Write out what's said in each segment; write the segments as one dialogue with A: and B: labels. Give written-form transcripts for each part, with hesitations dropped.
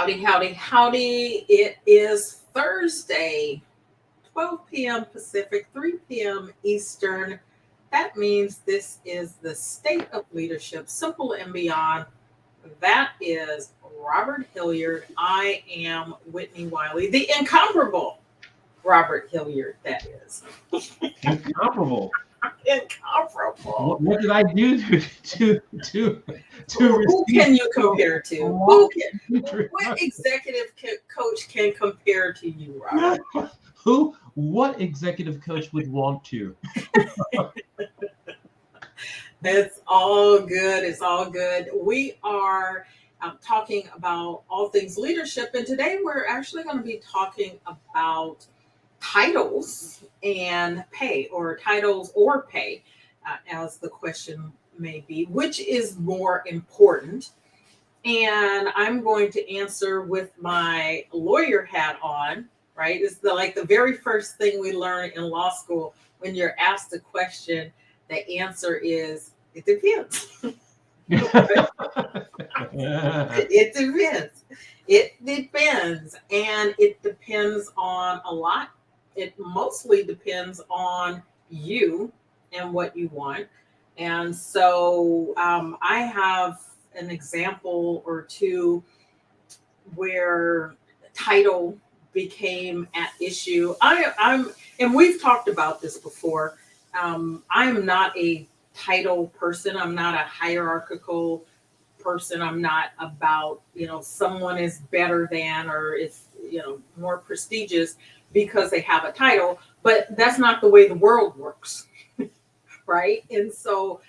A: Howdy, howdy, howdy. It is Thursday, 12 p.m. Pacific, 3 p.m. Eastern. That means this is the State of Leadership, Simple and Beyond. That is Robert Hilliard. I am Whitnie Wiley, the incomparable Robert Hilliard, that is.
B: Incomparable.
A: Incomparable.
B: What did I do to
A: Who can you compare to? What executive coach can compare to you, Robert?
B: What executive coach would want to?
A: It's all good. It's all good. We are talking about all things leadership, and today we're actually going to be talking about titles and pay, or titles or pay, as the question may be, which is more important. And I'm going to answer with my lawyer hat on, right? It's the very first thing we learn in law school. When you're asked a question, the answer is, it depends. It depends. It depends. And it depends on a lot. It mostly depends on you and what you want. And so I have an example or two where title became at issue. And we've talked about this before. I'm not a title person. I'm not a hierarchical person. I'm not about, someone is better than or is, more prestigious because they have a title, but that's not the way the world works. Right. And so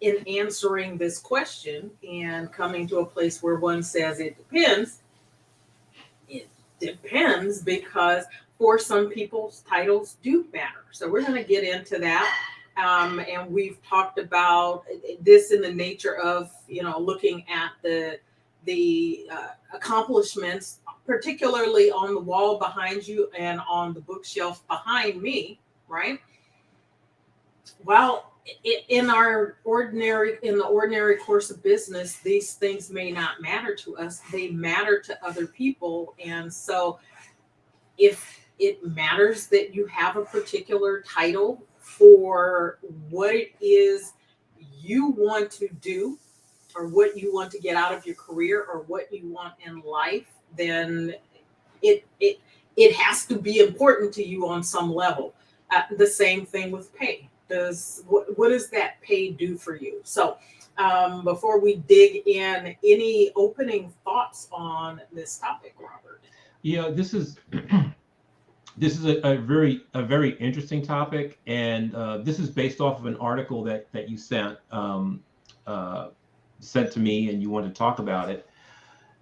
A: in answering this question and coming to a place where one says it depends because for some people's titles do matter. So we're going to get into that. And we've talked about this in the nature of, looking at the accomplishments, particularly on the wall behind you and on the bookshelf behind me, right? Well, in the ordinary course of business, these things may not matter to us. They matter to other people. And so if it matters that you have a particular title for what it is you want to do or what you want to get out of your career or what you want in life, then it has to be important to you on some level. The same thing with pay. What does that pay do for you? So before we dig in, any opening thoughts on this topic, Robert?
B: Yeah, this is a very interesting topic, and this is based off of an article that you sent to me, and you wanted to talk about it.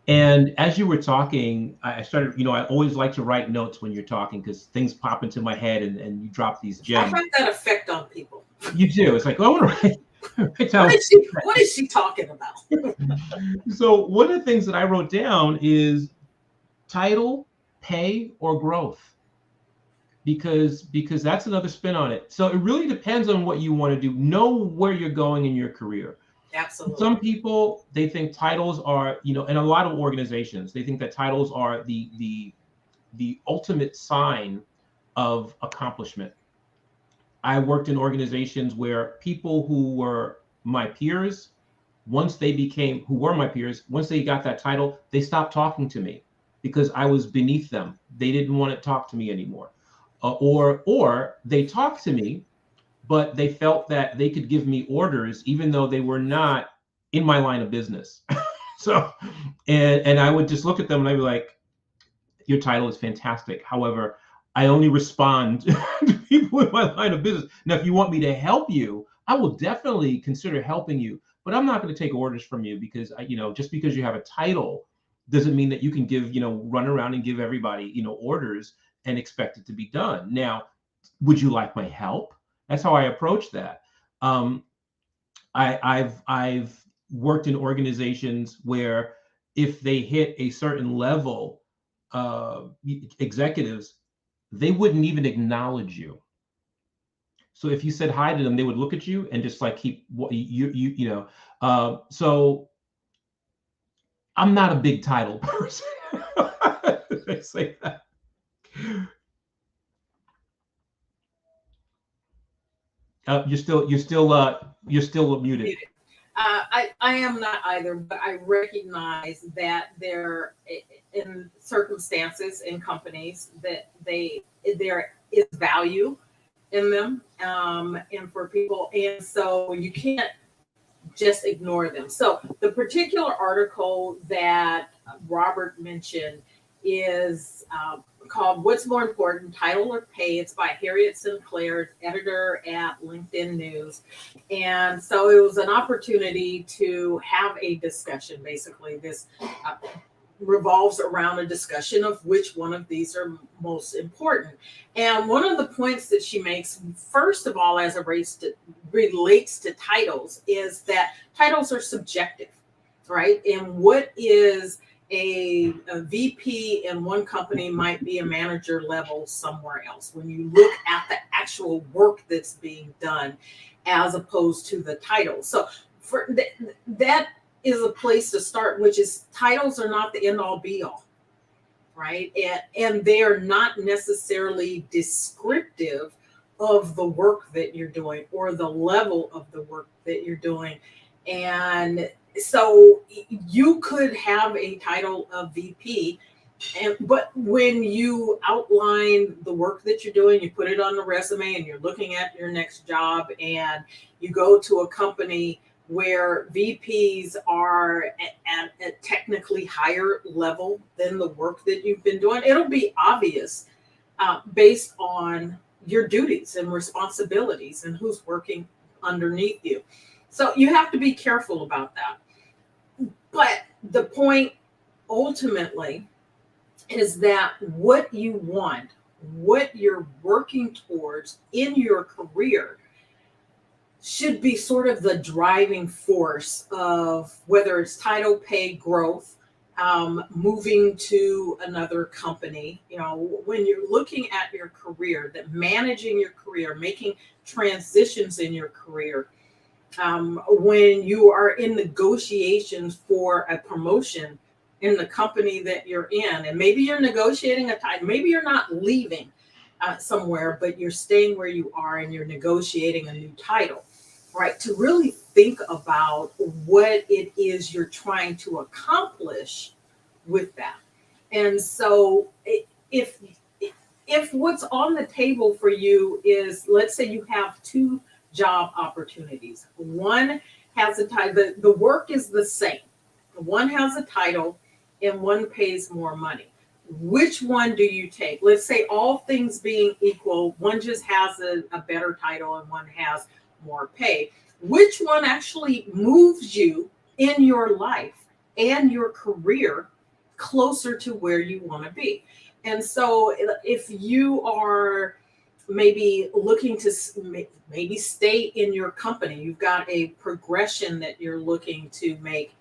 B: And as you were talking, I started, I always like to write notes when you're talking because things pop into my head and you drop these gems.
A: I have that effect on people.
B: You do. It's like, I want to write down.
A: What is she talking about?
B: So one of the things that I wrote down is title, pay, or growth. Because that's another spin on it. So it really depends on what you want to do. Know where you're going in your career.
A: Absolutely.
B: Some people, they think titles are, in a lot of organizations, they think that titles are the ultimate sign of accomplishment. I worked in organizations where people who were my peers, once they got that title, they stopped talking to me because I was beneath them. They didn't want to talk to me anymore. Or they talked to me, but they felt that they could give me orders even though they were not in my line of business. So, and I would just look at them and I'd be like, your title is fantastic. However, I only respond to people in my line of business. Now, if you want me to help you, I will definitely consider helping you, but I'm not going to take orders from you because, just because you have a title doesn't mean that you can give, run around and give everybody, orders and expect it to be done. Now, would you like my help? That's how I approach that. I've worked in organizations where if they hit a certain level, executives, they wouldn't even acknowledge you. So if you said hi to them, they would look at you and just like keep what you. So I'm not a big title person. They say that. You're still muted.
A: I am not either, but I recognize that there, in circumstances in companies, that there is value in them, and for people, and so you can't just ignore them. So the particular article that Robert mentioned is called "What's More Important, Title or Pay?" It's by Harriet Sinclair, editor at LinkedIn News. And so it was an opportunity to have a discussion. Basically, this revolves around a discussion of which one of these are most important. And one of the points that she makes, first of all, as it relates to titles, is that titles are subjective, right? And what is a VP in one company might be a manager level somewhere else when you look at the actual work that's being done as opposed to the title. So for that is a place to start, which is titles are not the end all be all, right? And they are not necessarily descriptive of the work that you're doing or the level of the work that you're doing. And so you could have a title of VP, but when you outline the work that you're doing, you put it on the resume and you're looking at your next job, and you go to a company where VPs are at a technically higher level than the work that you've been doing, it'll be obvious based on your duties and responsibilities and who's working underneath you. So you have to be careful about that. But the point ultimately is that what you want, what you're working towards in your career, should be sort of the driving force of whether it's title, pay, growth, moving to another company. You know, when you're looking at your career, that managing your career, making transitions in your career, when you are in negotiations for a promotion in the company that you're in, and maybe you're negotiating a title, maybe you're not leaving somewhere, but you're staying where you are and you're negotiating a new title, right? To really think about what it is you're trying to accomplish with that. And so if what's on the table for you is, let's say you have two job opportunities. One has a title, the work is the same. One has a title and one pays more money. Which one do you take? Let's say all things being equal, one just has a better title and one has more pay. Which one actually moves you in your life and your career closer to where you want to be? And so if you are maybe looking to maybe stay in your company, you've got a progression that you're looking to make,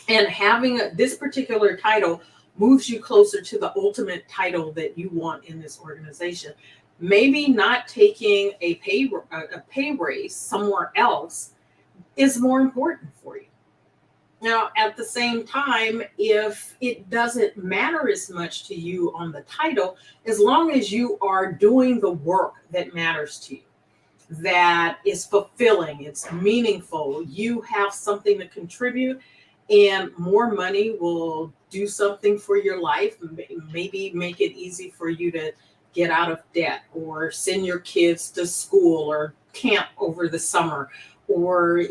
A: and having this particular title moves you closer to the ultimate title that you want in this organization. Maybe not taking a pay raise somewhere else is more important for you. Now, at the same time, if it doesn't matter as much to you on the title, as long as you are doing the work that matters to you, that is fulfilling, it's meaningful, you have something to contribute, and more money will do something for your life, maybe make it easy for you to get out of debt or send your kids to school or camp over the summer, or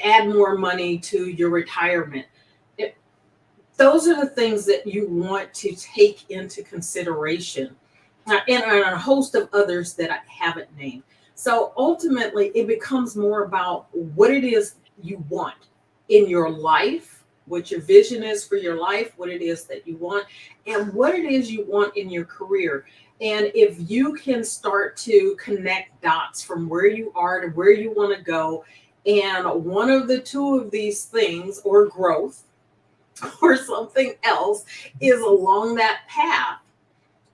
A: add more money to your retirement. Those are the things that you want to take into consideration, and a host of others that I haven't named. So ultimately, it becomes more about what it is you want in your life, what your vision is for your life, what it is that you want, and what it is you want in your career. And if you can start to connect dots from where you are to where you want to go, and one of the two of these things, or growth or something else, is along that path,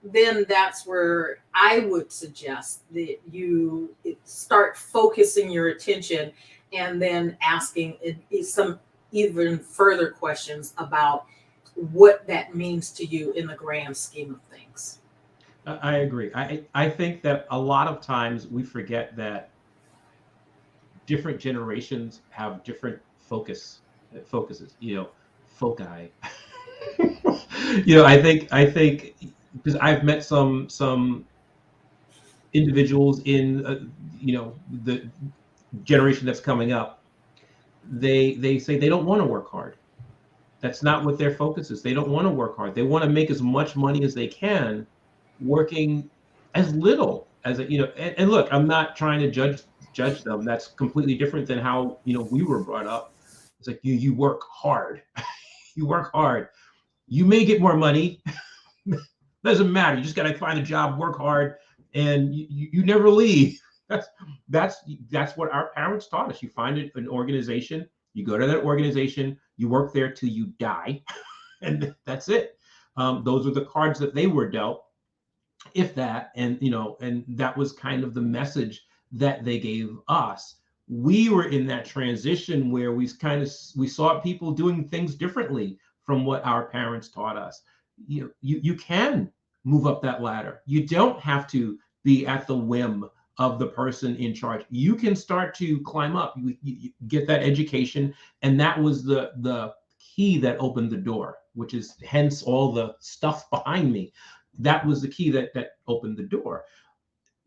A: then that's where I would suggest that you start focusing your attention and then asking some even further questions about what that means to you in the grand scheme of things.
B: I agree. I think that a lot of times we forget that different generations have different focuses, foci. I think because I've met some individuals in the generation that's coming up. They say they don't want to work hard. That's not what their focus is. They don't want to work hard. They want to make as much money as they can, working as little as and look, I'm not trying to judge them. That's completely different than how we were brought up. It's like you work hard. You work hard. You may get more money. Doesn't matter. You just got to find a job, work hard, and you never leave. That's what our parents taught us. You find an organization, you go to that organization, you work there till you die, and that's it. Those are the cards that they were dealt, if that, and that was kind of the message that they gave us. We were in that transition where we saw people doing things differently from what our parents taught us. You can move up that ladder. You don't have to be at the whim of the person in charge. You can start to climb up. You get that education, and that was the key that opened the door, which is hence all the stuff behind me. That was the key that opened the door.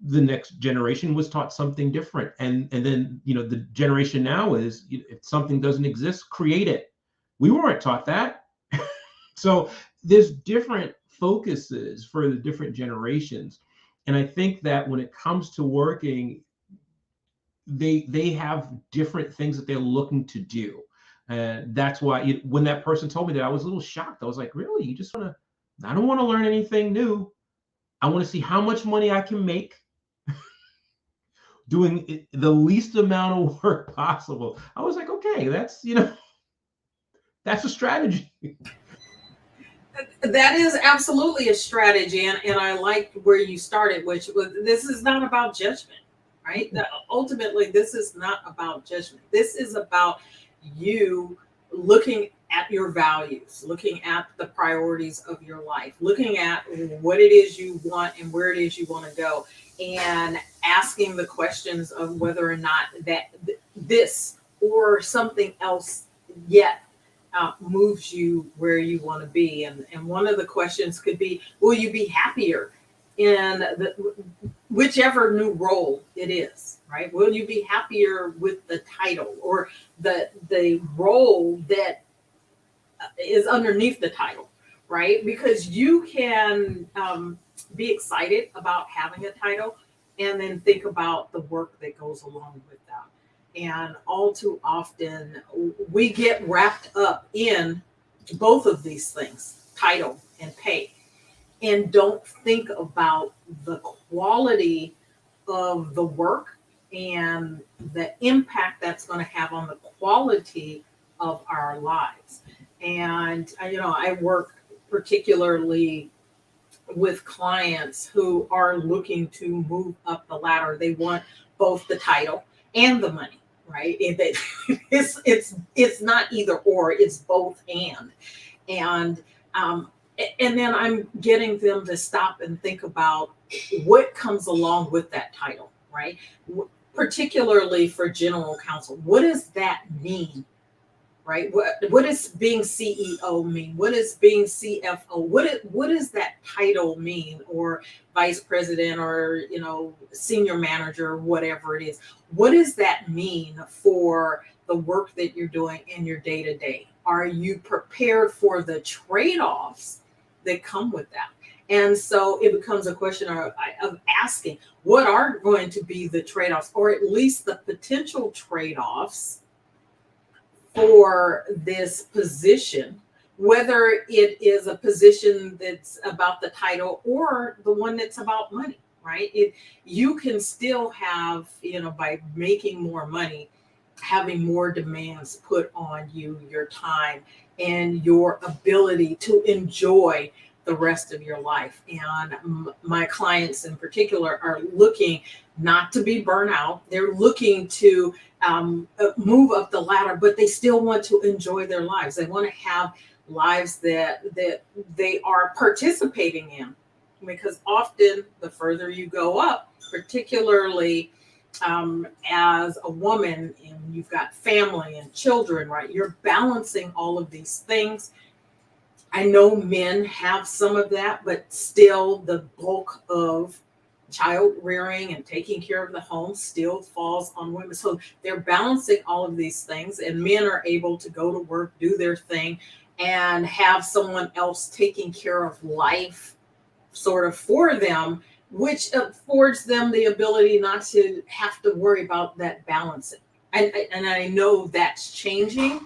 B: The next generation was taught something different, and then the generation now is, if something doesn't exist, create it. We weren't taught that. So there's different focuses for the different generations. And I think that when it comes to working, they have different things that they're looking to do. And that's why when that person told me that, I was a little shocked. I was like, really? You just I don't want to learn anything new. I want to see how much money I can make doing the least amount of work possible. I was like, okay, that's a strategy.
A: That is absolutely a strategy, and I like where you started, which was, this is not about judgment, right? Ultimately, this is not about judgment. This is about you looking at your values, looking at the priorities of your life, looking at what it is you want and where it is you want to go, and asking the questions of whether or not that this or something else yet moves you where you want to be. And one of the questions could be, will you be happier in whichever new role it is, right? Will you be happier with the title or the role that is underneath the title, right? Because you can be excited about having a title and then think about the work that goes along with that. And all too often, we get wrapped up in both of these things, title and pay, and don't think about the quality of the work and the impact that's going to have on the quality of our lives. And, I work particularly with clients who are looking to move up the ladder. They want both the title and the money. Right? It's not either or, it's both and then I'm getting them to stop and think about what comes along with that title, right? Particularly for general counsel, what does that mean? Right? What does being CEO mean? What does being CFO? What does that title mean? Or vice president, or senior manager, or whatever it is. What does that mean for the work that you're doing in your day to day? Are you prepared for the trade-offs that come with that? And so it becomes a question of asking, what are going to be the trade-offs, or at least the potential trade-offs for this position, whether it is a position that's about the title or the one that's about money, right? You can still have, by making more money, having more demands put on you, your time, and your ability to enjoy the rest of your life. And my clients in particular are looking not to be burnt out. They're looking to move up the ladder, but they still want to enjoy their lives. They want to have lives that they are participating in, because often the further you go up, particularly as a woman, and you've got family and children, right? You're balancing all of these things. I know men have some of that, but still the bulk of child rearing and taking care of the home still falls on women. So they're balancing all of these things, and men are able to go to work, do their thing, and have someone else taking care of life sort of for them, which affords them the ability not to have to worry about that balancing. And I know that's changing,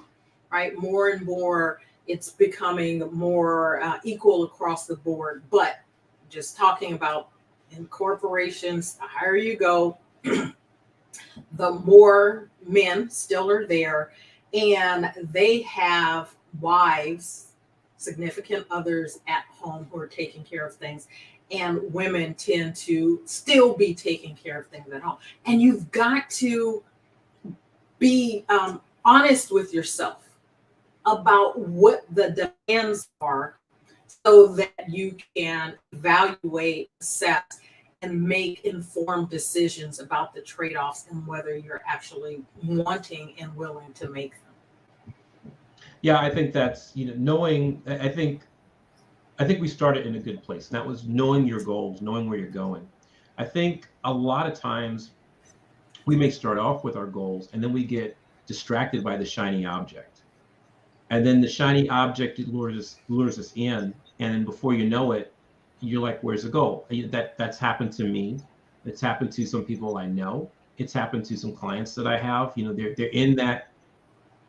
A: right? More and more, it's becoming more equal across the board. But just talking about in corporations, the higher you go, the more men still are there, and they have wives, significant others at home who are taking care of things, and women tend to still be taking care of things at home. And you've got to be honest with yourself about what the demands are, so that you can evaluate, assess, and make informed decisions about the trade-offs and whether you're actually wanting and willing to make them.
B: Yeah, I think that's, knowing, I think we started in a good place. And that was knowing your goals, knowing where you're going. I think a lot of times we may start off with our goals, and then we get distracted by the shiny object. And then the shiny object lures us in. And then before you know it, you're like, where's the goal? That's happened to me. It's happened to some people I know. It's happened to some clients that I have. They're in that,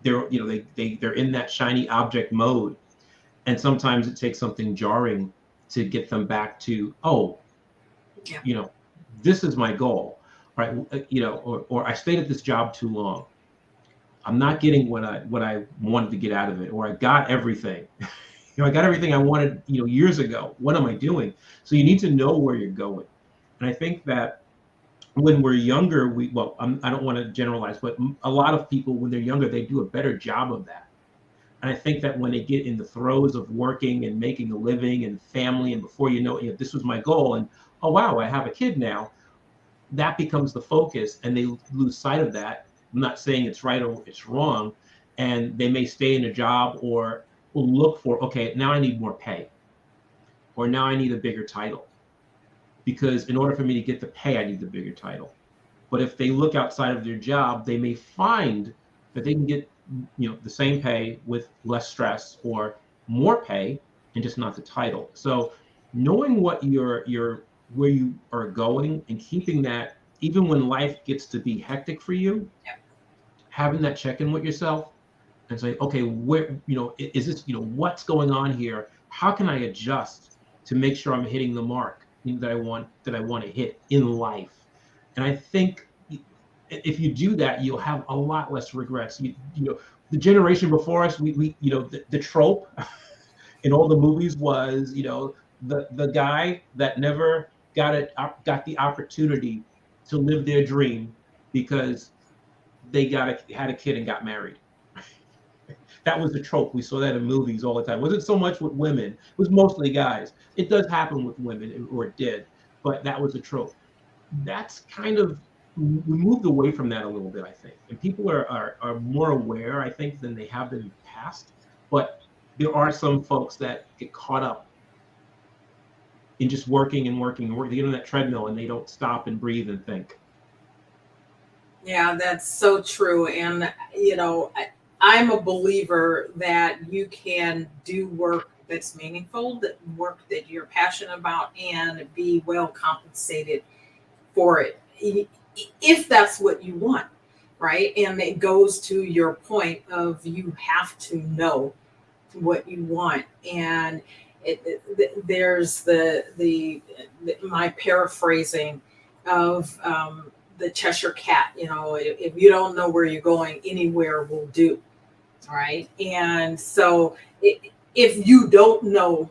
B: they're in that shiny object mode. And sometimes it takes something jarring to get them back to, this is my goal, right? Or I stayed at this job too long. I'm not getting what I wanted to get out of it, or I got everything. I got everything I wanted, years ago. What am I doing? So you need to know where you're going. And I think that when we're younger, I don't want to generalize, but a lot of people, when they're younger, they do a better job of that. And I think that when they get in the throes of working and making a living and family, and before you know it, this was my goal, and oh wow, I have a kid now, that becomes the focus, and they lose sight of that. I'm not saying it's right or it's wrong, and they may stay in a job or will look for, okay, now I need more pay, or now I need a bigger title, because in order for me to get the pay, I need the bigger title. But if they look outside of their job, they may find that they can get the same pay with less stress, or more pay and just not the title. So knowing what where you are going, and keeping that, even when life gets to be hectic for you, having that check-in with yourself and say, okay, where, is this, what's going on here? How can I adjust to make sure I'm hitting the mark that I want to hit in life? And I think if you do that, you'll have a lot less regrets. The generation before us, the trope in all the movies was, the guy that never got the opportunity to live their dream because they had a kid and got married. That was the trope. We saw that in movies all the time. It wasn't so much with women. It was mostly guys. It does happen with women, or it did, but that was a trope. That's kind of, we moved away from that a little bit, I think. And people are more aware, I think, than they have been in the past. But there are some folks that get caught up in just working and working and working. They get on that treadmill and they don't stop and breathe and think.
A: Yeah, that's so true. And, I'm a believer that you can do work that's meaningful, work that you're passionate about, and be well compensated for it, if that's what you want, right? And it goes to your point of, you have to know what you want. And there's my paraphrasing of the Cheshire Cat. If you don't know where you're going, anywhere will do, right? And so if you don't know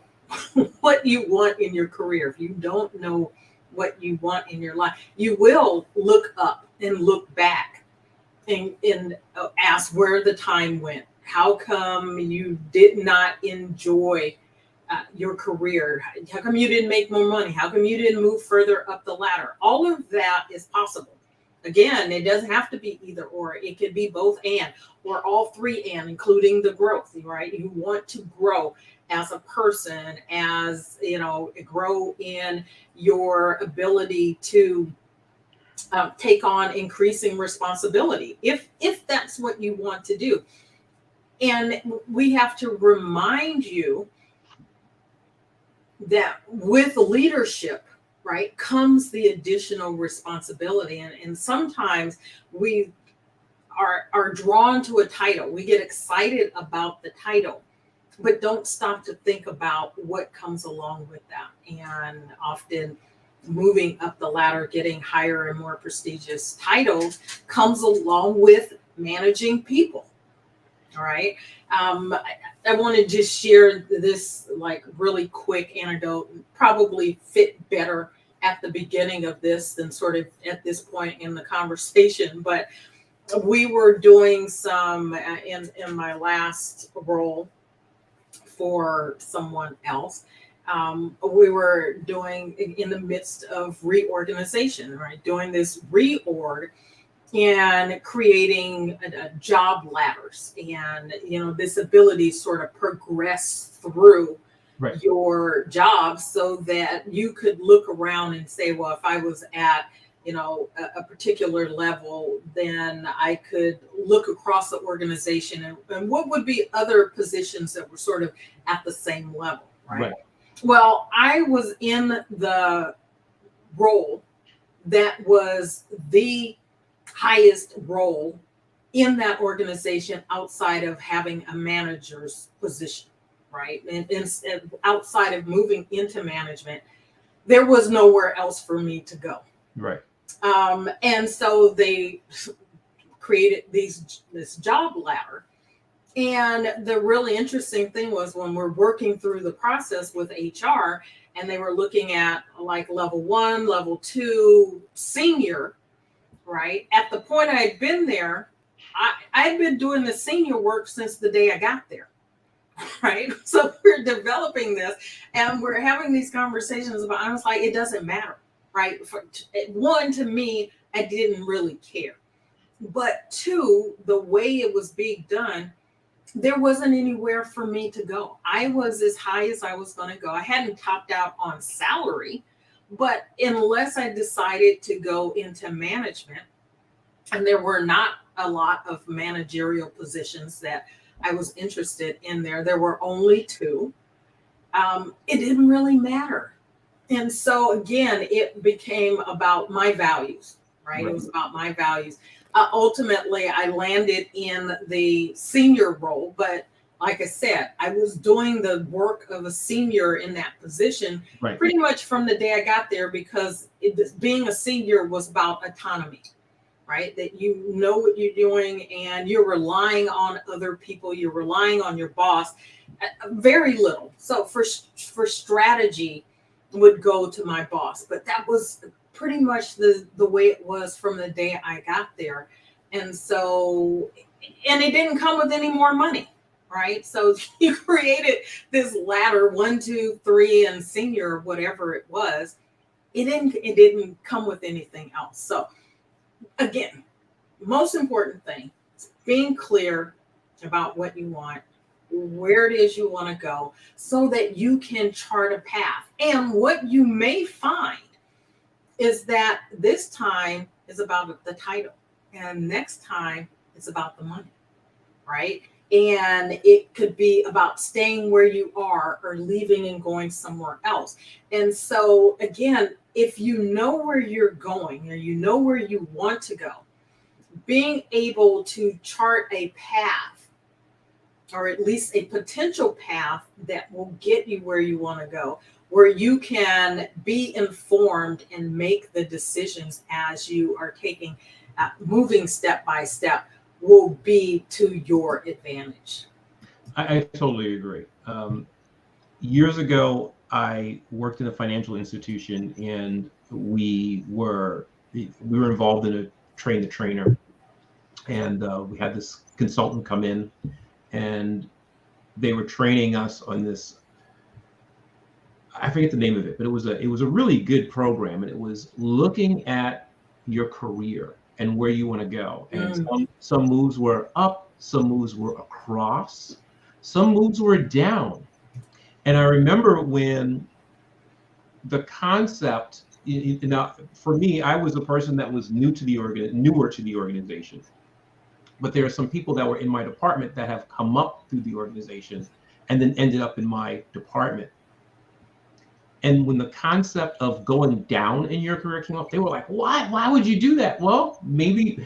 A: what you want in your career, if you don't know what you want in your life, you will look up and look back and ask where the time went. How come you did not enjoy your career? How come you didn't make more money? How come you didn't move further up the ladder? All of that is possible. Again, it doesn't have to be either or. It could be both and, or all three and, including the growth, right? You want to grow as a person, as, grow in your ability to take on increasing responsibility, if that's what you want to do. And we have to remind you that with leadership, right, comes the additional responsibility. And sometimes we are drawn to a title. We get excited about the title, but don't stop to think about what comes along with that. And often moving up the ladder, getting higher and more prestigious titles comes along with managing people. All right. I want to just share this like really quick anecdote, probably fit better at the beginning of this than sort of at this point in the conversation. But we were doing some in my last role for someone else. We were doing in the midst of reorganization, right? Doing this reorg and creating job ladders and, this ability to sort of progress through
B: Right.
A: your job so that you could look around and say, well, if I was at, a particular level, then I could look across the organization and what would be other positions that were sort of at the same level, right? Well, I was in the role that was the highest role in that organization outside of having a manager's position, right? And outside of moving into management, there was nowhere else for me to go.
B: Right.
A: And so they created this job ladder. And the really interesting thing was when we're working through the process with HR and they were looking at like level 1, level 2, senior, right? At the point I had been there, I'd been doing the senior work since the day I got there, right? So we're developing this and we're having these conversations about, I was like, it doesn't matter, right? One, to me, I didn't really care. But two, the way it was being done, there wasn't anywhere for me to go. I was as high as I was going to go. I hadn't topped out on salary, but unless I decided to go into management, and there were not a lot of managerial positions that I was interested in there were only 2. It didn't really matter. And so again, it became about my values, right? It was about my values. Ultimately, I landed in the senior role, but like I said, I was doing the work of a senior in that position pretty much from the day I got there, because being a senior was about autonomy, right? That you know what you're doing and you're relying on other people, you're relying on your boss, very little. So for strategy would go to my boss, but that was pretty much the way it was from the day I got there. And so, and it didn't come with any more money, right? So you created this ladder, 1, 2, 3, and senior, whatever it was. It didn't come with anything else. So again, most important thing is being clear about what you want, where it is you want to go, so that you can chart a path. And what you may find is that this time is about the title and next time it's about the money, right? And it could be about staying where you are or leaving and going somewhere else. And so again, if you know where you're going or you know where you want to go, being able to chart a path, or at least a potential path that will get you where you want to go, where you can be informed and make the decisions as you are taking, moving step by step, will be to your advantage.
B: I totally agree. Years ago, I worked in a financial institution, and we were involved in a train the trainer, and we had this consultant come in, and they were training us on this. I forget the name of it, but it was a really good program, and it was looking at your career and where you want to go. And some moves were up, some moves were across, some moves were down. And I remember when the concept, now for me, I was a person that was newer to the organization, but there are some people that were in my department that have come up through the organization and then ended up in my department. And when the concept of going down in your career came up, they were like, "Why? Why would you do that?" Well, maybe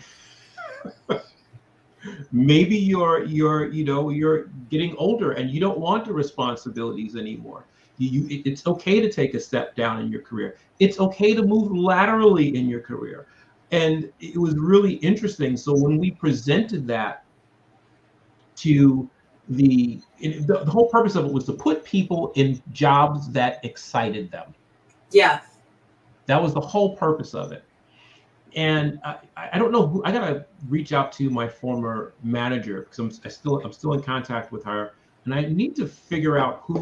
B: you're getting older and you don't want the responsibilities anymore. It's okay to take a step down in your career. It's okay to move laterally in your career. And it was really interesting. So when we presented that to the whole purpose of it was to put people in jobs that excited them.
A: Yeah.
B: That was the whole purpose of it. And I don't know who, I gotta reach out to my former manager because I'm still in contact with her, and I need to figure out who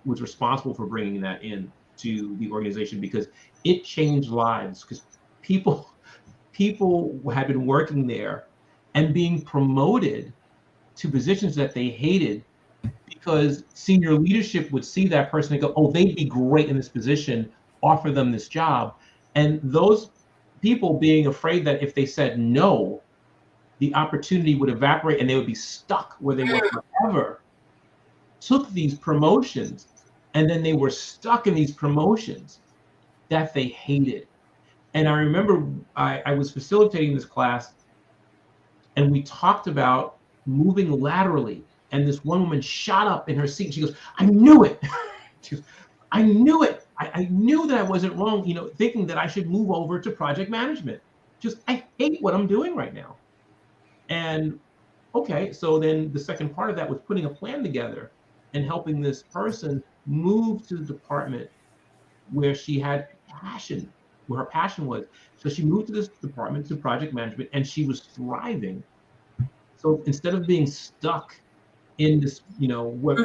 B: was responsible for bringing that in to the organization, because it changed lives. Because people had been working there and being promoted to positions that they hated because senior leadership would see that person and go, "Oh, they'd be great in this position," offer them this job. And those people being afraid that if they said no, the opportunity would evaporate and they would be stuck where they were forever, took these promotions, and then they were stuck in these promotions that they hated. And I remember I was facilitating this class, and we talked about moving laterally. And this one woman shot up in her seat. She goes, "I knew it." She goes, "I knew it. I knew that I wasn't wrong, thinking that I should move over to project management. Just, I hate what I'm doing right now." And okay, so then the second part of that was putting a plan together and helping this person move to the department where she had passion, where her passion was. So she moved to this department, to project management, and she was thriving. So instead of being stuck in this, what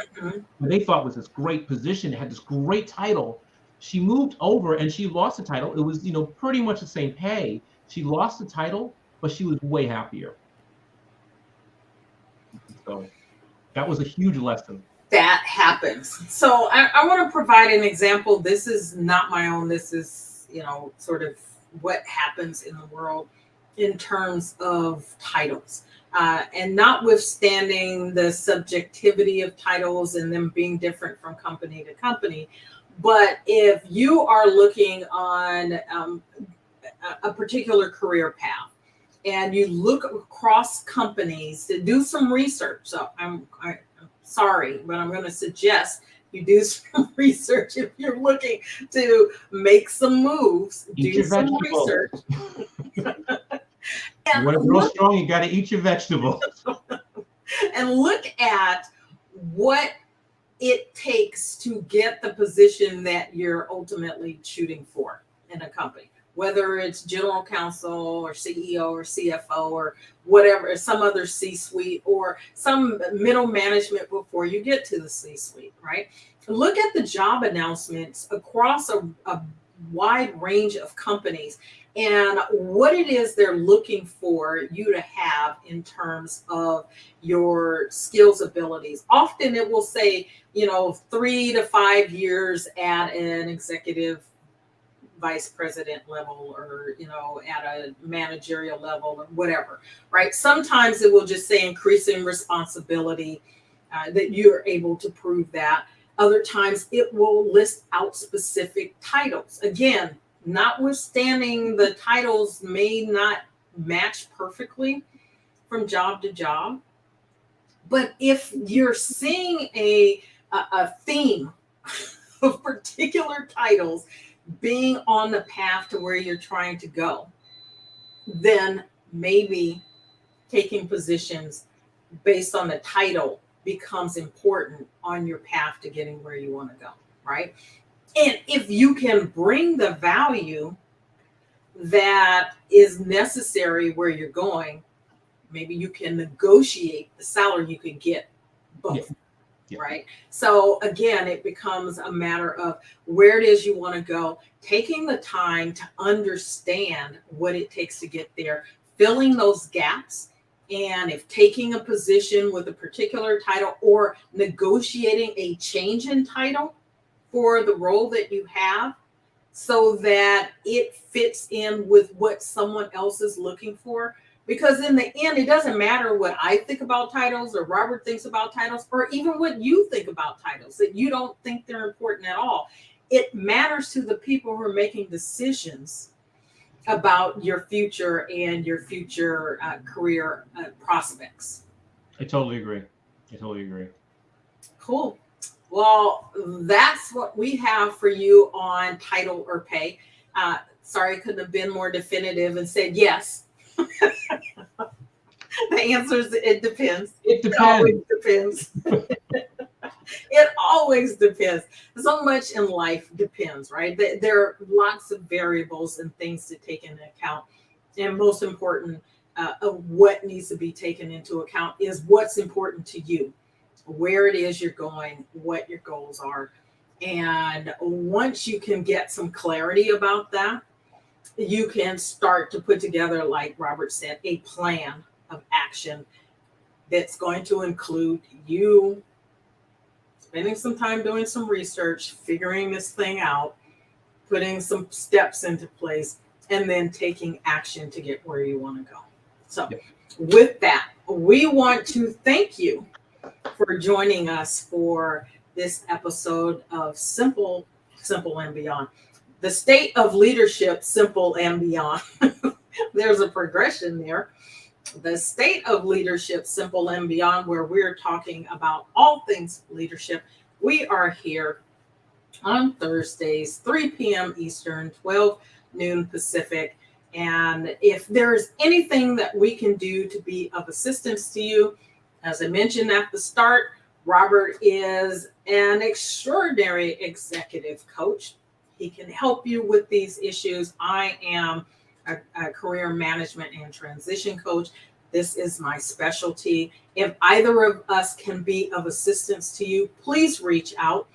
B: they thought was this great position, had this great title, she moved over and she lost the title. It was, pretty much the same pay. She lost the title, but she was way happier. So that was a huge lesson.
A: That happens. So I want to provide an example. This is not my own. This is, sort of what happens in the world in terms of titles. And notwithstanding the subjectivity of titles and them being different from company to company, but if you are looking on a particular career path and you look across companies to do some research, so I'm sorry, but I'm going to suggest you do some research if you're looking to make some moves. Do some research.
B: You want to grow strong, you got to eat your vegetables.
A: And look at what it takes to get the position that you're ultimately shooting for in a company, whether it's general counsel or CEO or CFO or whatever, some other C-suite or some middle management before you get to the C-suite, right? Look at the job announcements across a wide range of companies and what it is they're looking for you to have in terms of your skills, abilities. Often it will say, 3 to 5 years at an executive vice president level or, at a managerial level or whatever, right? Sometimes it will just say increasing responsibility, that you're able to prove that. Other times it will list out specific titles. Again, notwithstanding the titles may not match perfectly from job to job, but if you're seeing a theme of particular titles being on the path to where you're trying to go, then maybe taking positions based on the title becomes important on your path to getting where you want to go. right? And if you can bring the value that is necessary where you're going, maybe you can negotiate the salary you can get both.
B: Yeah.
A: Right. So again, it becomes a matter of where it is you want to go, taking the time to understand what it takes to get there, filling those gaps. And if taking a position with a particular title or negotiating a change in title for the role that you have so that it fits in with what someone else is looking for. Because in the end, it doesn't matter what I think about titles or Robert thinks about titles or even what you think about titles, that you don't think they're important at all. It matters to the people who are making decisions about your future and your future career prospects.
B: I totally agree.
A: Cool. Well, that's what we have for you on title or pay. Sorry, I couldn't have been more definitive and said yes. The answer is it depends.
B: It
A: It always
B: depends.
A: depends. It always depends. So much in life depends, right? There are lots of variables and things to take into account. And most important, of what needs to be taken into account is what's important to you, where it is you're going, what your goals are. And once you can get some clarity about that, you can start to put together, like Robert said, a plan of action that's going to include you spending some time doing some research, figuring this thing out, putting some steps into place, and then taking action to get where you want to go. So with that, we want to thank you for joining us for this episode of Simple and Beyond. The state of leadership, simple and beyond. There's a progression there. The state of leadership, simple and beyond, where we're talking about all things leadership. We are here on Thursdays, 3 p.m. Eastern, 12 noon Pacific. And if there's anything that we can do to be of assistance to you, as I mentioned at the start, Robert is an extraordinary executive coach. He can help you with these issues. I am a career management and transition coach. This is my specialty. If either of us can be of assistance to you, please reach out.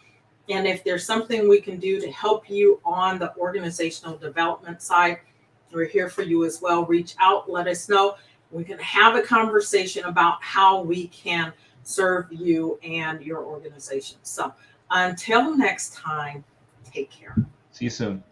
A: And if there's something we can do to help you on the organizational development side, we're here for you as well. Reach out, let us know. We can have a conversation about how we can serve you and your organization. So until next time, take care.
B: See you soon.